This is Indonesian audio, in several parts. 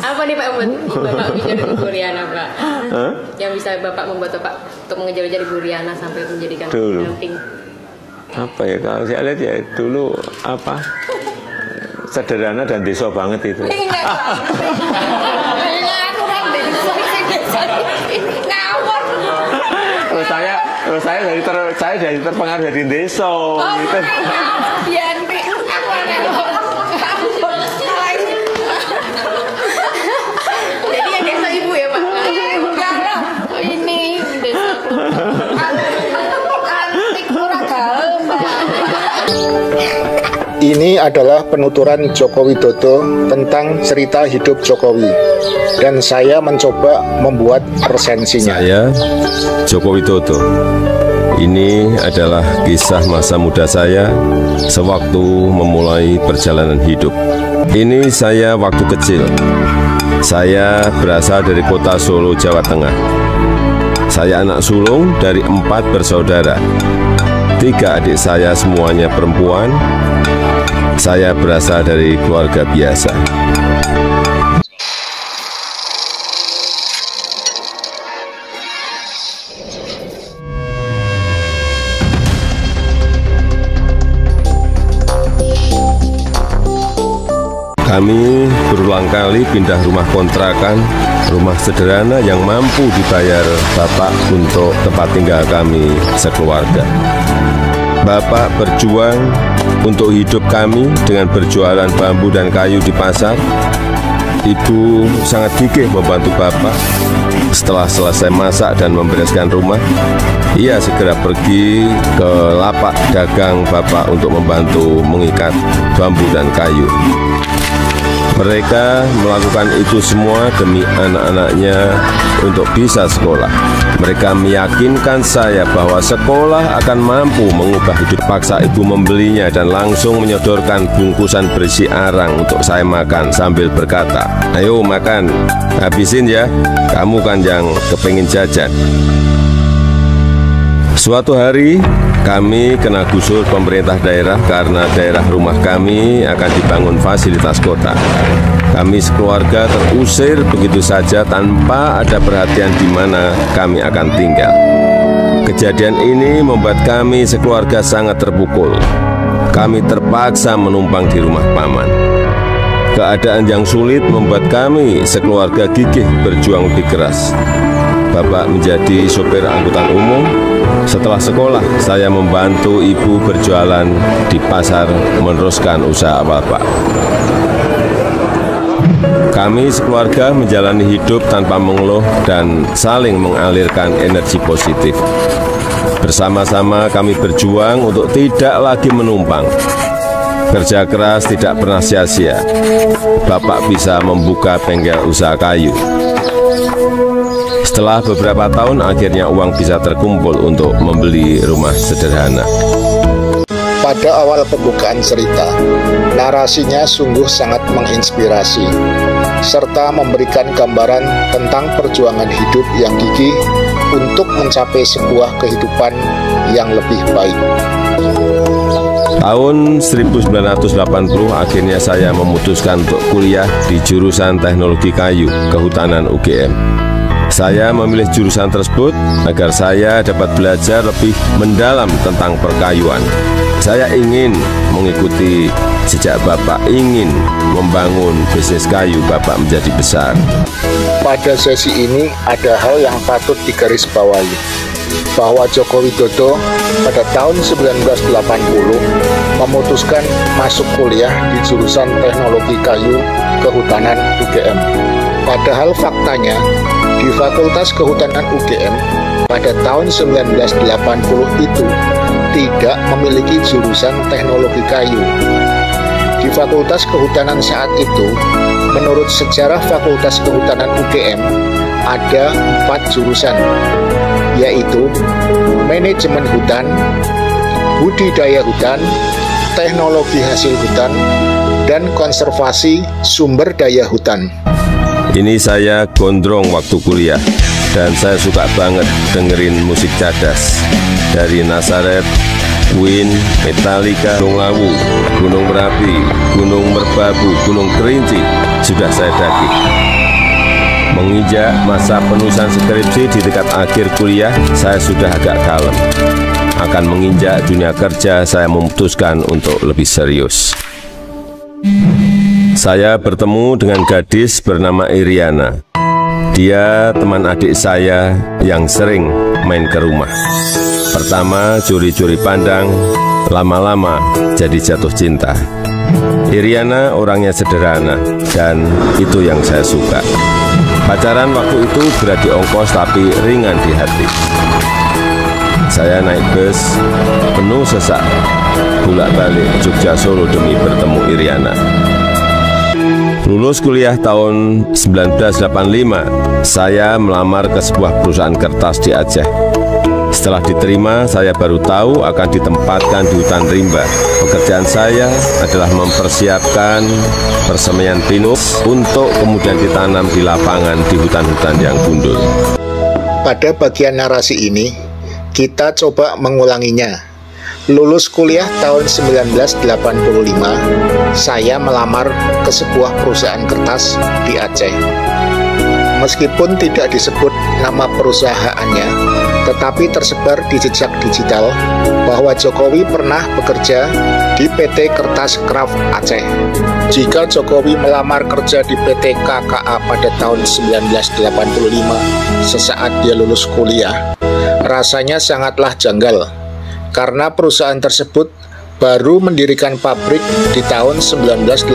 Apa nih Pak yang membuat Bapak menjadi Ibu Riana, Pak? Yang bisa Bapak membuat Bapak untuk mengejar-ngejar Ibu Riana sampai menjadikan pendamping? Apa ya, kalau saya lihat ya dulu apa sederhana dan desa banget itu. Terus saya dari terpengaruh dari desa gitu. Jadi yang desa ibu ya Pak? Ini desa. Ini adalah penuturan Joko Widodo tentang cerita hidup Jokowi, dan saya mencoba membuat resensinya. Saya Joko Widodo. Ini adalah kisah masa muda saya sewaktu memulai perjalanan hidup. Ini saya waktu kecil. Saya berasal dari kota Solo, Jawa Tengah. Saya anak sulung dari 4 bersaudara. 3 adik saya semuanya perempuan. Saya berasal dari keluarga biasa. Kami berulang kali pindah rumah kontrakan, rumah sederhana yang mampu dibayar Bapak untuk tempat tinggal kami sekeluarga. Bapak berjuang untuk hidup kami dengan berjualan bambu dan kayu di pasar. Ibu sangat gigih membantu Bapak. Setelah selesai masak dan membereskan rumah, ia segera pergi ke lapak dagang Bapak untuk membantu mengikat bambu dan kayu. Mereka melakukan itu semua demi anak-anaknya untuk bisa sekolah. Mereka meyakinkan saya bahwa sekolah akan mampu mengubah hidup. Paksa ibu membelinya dan langsung menyodorkan bungkusan berisi arang untuk saya makan sambil berkata, "Ayo makan, habisin ya, kamu kan yang kepingin jajan." Suatu hari kami kena gusur pemerintah daerah karena daerah rumah kami akan dibangun fasilitas kota. Kami sekeluarga terusir begitu saja tanpa ada perhatian di mana kami akan tinggal. Kejadian ini membuat kami sekeluarga sangat terpukul. Kami terpaksa menumpang di rumah paman. Keadaan yang sulit membuat kami sekeluarga gigih berjuang lebih keras. Bapak menjadi sopir angkutan umum. Setelah sekolah, saya membantu ibu berjualan di pasar meneruskan usaha Bapak. Kami sekeluarga menjalani hidup tanpa mengeluh dan saling mengalirkan energi positif. Bersama-sama kami berjuang untuk tidak lagi menumpang. Kerja keras tidak pernah sia-sia. Bapak bisa membuka bengkel usaha kayu. Setelah beberapa tahun, akhirnya uang bisa terkumpul untuk membeli rumah sederhana. Pada awal pembukaan cerita, narasinya sungguh sangat menginspirasi, serta memberikan gambaran tentang perjuangan hidup yang gigih untuk mencapai sebuah kehidupan yang lebih baik. Tahun 1980 akhirnya saya memutuskan untuk kuliah di jurusan Teknologi Kayu Kehutanan UGM. Saya memilih jurusan tersebut agar saya dapat belajar lebih mendalam tentang perkayuan. Saya ingin mengikuti jejak Bapak, ingin membangun bisnis kayu Bapak menjadi besar. Pada sesi ini ada hal yang patut digarisbawahi, bahwa Joko Widodo pada tahun 1980 memutuskan masuk kuliah di jurusan Teknologi Kayu Kehutanan UGM. Padahal faktanya, di Fakultas Kehutanan UGM pada tahun 1980 itu tidak memiliki jurusan teknologi kayu. Di Fakultas Kehutanan saat itu, menurut sejarah Fakultas Kehutanan UGM, ada 4 jurusan, yaitu Manajemen Hutan, Budidaya Hutan, Teknologi Hasil Hutan, dan Konservasi Sumber Daya Hutan. Ini saya gondrong waktu kuliah, dan saya suka banget dengerin musik cadas dari Nazaret, Queen, Metallica, Gunung Lawu, Gunung Merapi, Gunung Merbabu, Gunung Kerinci sudah saya daki. Menginjak masa penulisan skripsi di tingkat akhir kuliah, saya sudah agak kalem. Akan menginjak dunia kerja, saya memutuskan untuk lebih serius. Saya bertemu dengan gadis bernama Iriana. Dia teman adik saya yang sering main ke rumah. Pertama curi-curi pandang, lama-lama jadi jatuh cinta. Iriana orangnya sederhana, dan itu yang saya suka. Pacaran waktu itu berat di ongkos tapi ringan di hati. Saya naik bus penuh sesak, bolak-balik Jogja Solo demi bertemu Iriana. Lulus kuliah tahun 1985, saya melamar ke sebuah perusahaan kertas di Aceh. Setelah diterima, saya baru tahu akan ditempatkan di hutan rimba. Pekerjaan saya adalah mempersiapkan persemaian pinus untuk kemudian ditanam di lapangan di hutan-hutan yang gundul. Pada bagian narasi ini, kita coba mengulanginya. Lulus kuliah tahun 1985, saya melamar ke sebuah perusahaan kertas di Aceh. Meskipun tidak disebut nama perusahaannya, tetapi tersebar di jejak digital bahwa Jokowi pernah bekerja di PT Kertas Kraft Aceh. Jika Jokowi melamar kerja di PT KKA pada tahun 1985, sesaat dia lulus kuliah, rasanya sangatlah janggal, karena perusahaan tersebut baru mendirikan pabrik di tahun 1985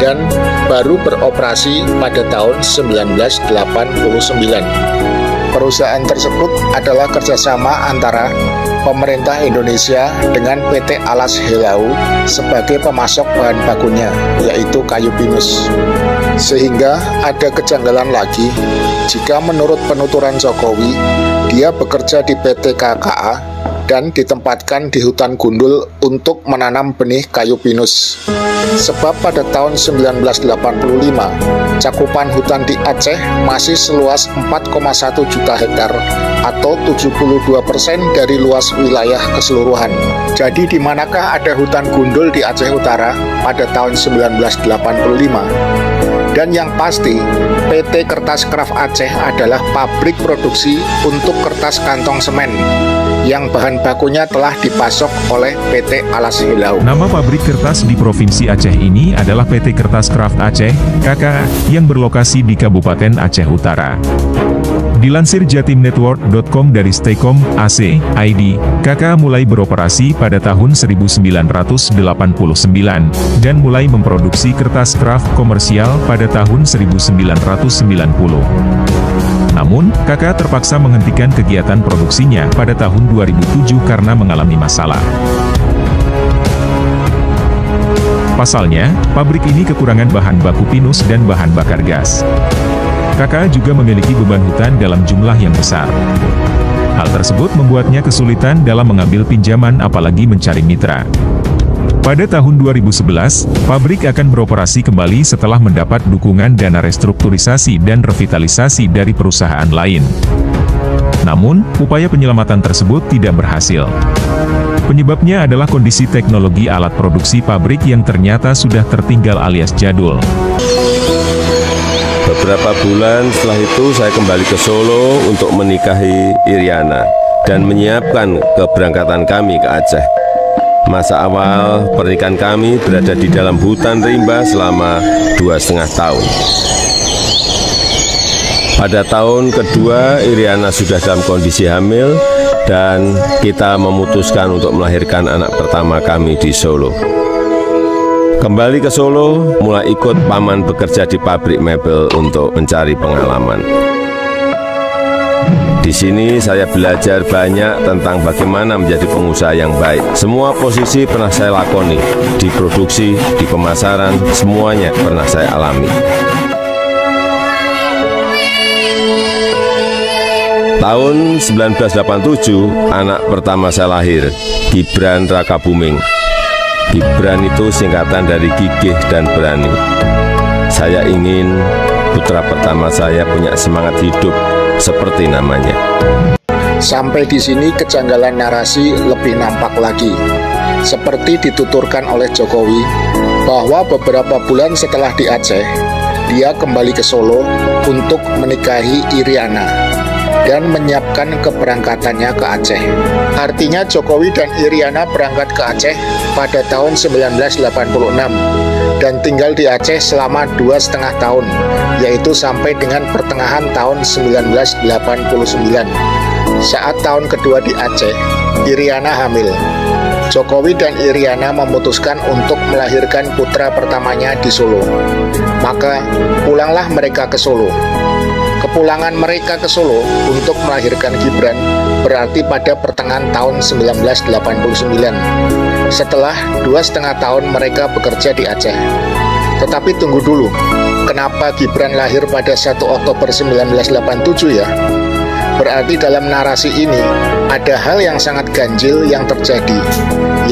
dan baru beroperasi pada tahun 1989. Perusahaan tersebut adalah kerjasama antara pemerintah Indonesia dengan PT Alas Helau sebagai pemasok bahan bakunya, yaitu kayu pinus. Sehingga ada kejanggalan lagi jika menurut penuturan Jokowi, dia bekerja di PT KKA dan ditempatkan di hutan gundul untuk menanam benih kayu pinus. Sebab pada tahun 1985, cakupan hutan di Aceh masih seluas 4,1 juta hektar atau 72% dari luas wilayah keseluruhan. Jadi di manakah ada hutan gundul di Aceh Utara pada tahun 1985? Dan yang pasti, PT Kertas Kraft Aceh adalah pabrik produksi untuk kertas kantong semen yang bahan bakunya telah dipasok oleh PT Alas Helau. Nama pabrik kertas di Provinsi Aceh ini adalah PT Kertas Kraft Aceh, KKA, yang berlokasi di Kabupaten Aceh Utara. Dilansir jatimnetwork.com dari Staycom AC ID, KKA mulai beroperasi pada tahun 1989 dan mulai memproduksi kertas kraft komersial pada tahun 1990. Namun, KKA terpaksa menghentikan kegiatan produksinya pada tahun 2007 karena mengalami masalah. Pasalnya, pabrik ini kekurangan bahan baku pinus dan bahan bakar gas. KKA juga memiliki beban hutan dalam jumlah yang besar. Hal tersebut membuatnya kesulitan dalam mengambil pinjaman apalagi mencari mitra. Pada tahun 2011, pabrik akan beroperasi kembali setelah mendapat dukungan dana restrukturisasi dan revitalisasi dari perusahaan lain. Namun, upaya penyelamatan tersebut tidak berhasil. Penyebabnya adalah kondisi teknologi alat produksi pabrik yang ternyata sudah tertinggal alias jadul. Beberapa bulan setelah itu saya kembali ke Solo untuk menikahi Iriana dan menyiapkan keberangkatan kami ke Aceh. Masa awal pernikahan kami berada di dalam hutan rimba selama 2,5 tahun. Pada tahun kedua, Iriana sudah dalam kondisi hamil dan kita memutuskan untuk melahirkan anak pertama kami di Solo. Kembali ke Solo, mulai ikut paman bekerja di pabrik mebel untuk mencari pengalaman. Di sini saya belajar banyak tentang bagaimana menjadi pengusaha yang baik. Semua posisi pernah saya lakoni, di produksi, di pemasaran, semuanya pernah saya alami. Tahun 1987, anak pertama saya lahir, Gibran Rakabuming. Gibran itu singkatan dari gigih dan berani. Saya ingin putra pertama saya punya semangat hidup seperti namanya. Sampai di sini kejanggalan narasi lebih nampak lagi. Seperti dituturkan oleh Jokowi, bahwa beberapa bulan setelah di Aceh, dia kembali ke Solo untuk menikahi Iriana dan menyiapkan keberangkatannya ke Aceh. Artinya Jokowi dan Iriana berangkat ke Aceh pada tahun 1986 dan tinggal di Aceh selama 2,5 tahun, yaitu sampai dengan pertengahan tahun 1989. Saat tahun kedua di Aceh, Iriana hamil. Jokowi dan Iriana memutuskan untuk melahirkan putra pertamanya di Solo. Maka pulanglah mereka ke Solo. Kepulangan mereka ke Solo untuk melahirkan Gibran berarti pada pertengahan tahun 1989. Setelah 2,5 tahun mereka bekerja di Aceh. Tetapi tunggu dulu, kenapa Gibran lahir pada 1 Oktober 1987 ya? Berarti dalam narasi ini ada hal yang sangat ganjil yang terjadi,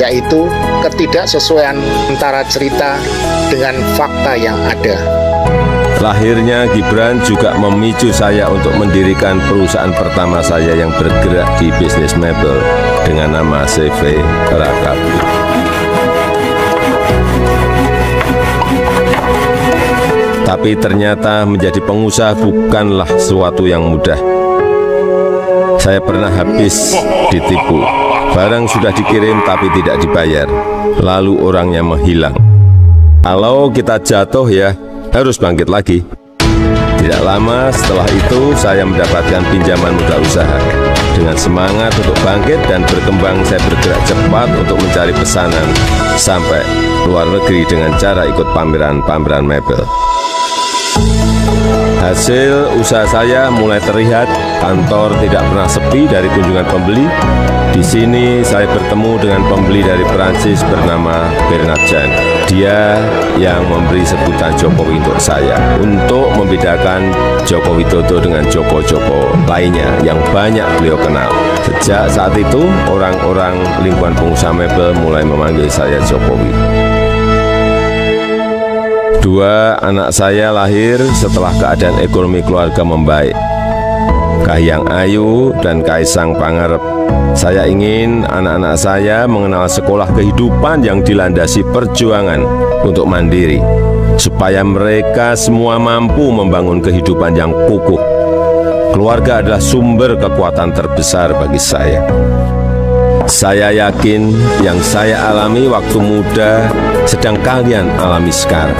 yaitu ketidaksesuaian antara cerita dengan fakta yang ada. Lahirnya Gibran juga memicu saya untuk mendirikan perusahaan pertama saya yang bergerak di bisnis mebel dengan nama CV Rakapi. Tapi ternyata menjadi pengusaha bukanlah sesuatu yang mudah. Saya pernah habis ditipu. Barang sudah dikirim tapi tidak dibayar. Lalu orangnya menghilang. Kalau kita jatuh ya harus bangkit lagi. Tidak lama setelah itu saya mendapatkan pinjaman modal usaha. Dengan semangat untuk bangkit dan berkembang, saya bergerak cepat untuk mencari pesanan sampai luar negeri dengan cara ikut pameran-pameran mebel. Hasil usaha saya mulai terlihat, kantor tidak pernah sepi dari kunjungan pembeli. Di sini saya bertemu dengan pembeli dari Perancis bernama Bernard Jan. Dia yang memberi sebutan Jokowi untuk saya, untuk membedakan Joko Widodo dengan Joko-Joko lainnya yang banyak beliau kenal. Sejak saat itu, orang-orang lingkungan pengusaha mebel mulai memanggil saya Jokowi. 2 anak saya lahir setelah keadaan ekonomi keluarga membaik. Kahiyang Ayu dan Kaisang Pangarep. Saya ingin anak-anak saya mengenal sekolah kehidupan yang dilandasi perjuangan untuk mandiri, supaya mereka semua mampu membangun kehidupan yang kukuh. Keluarga adalah sumber kekuatan terbesar bagi saya. Saya yakin yang saya alami waktu muda sedang kalian alami sekarang.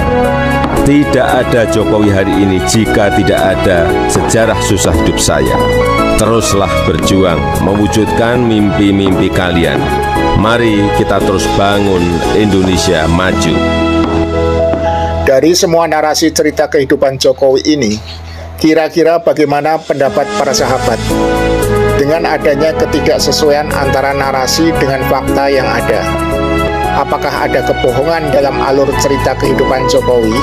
Tidak ada Jokowi hari ini jika tidak ada sejarah susah hidup saya. Teruslah berjuang mewujudkan mimpi-mimpi kalian. Mari kita terus bangun Indonesia maju. Dari semua narasi cerita kehidupan Jokowi ini, kira-kira bagaimana pendapat para sahabat? Dengan adanya ketidaksesuaian antara narasi dengan fakta yang ada, apakah ada kebohongan dalam alur cerita kehidupan Jokowi?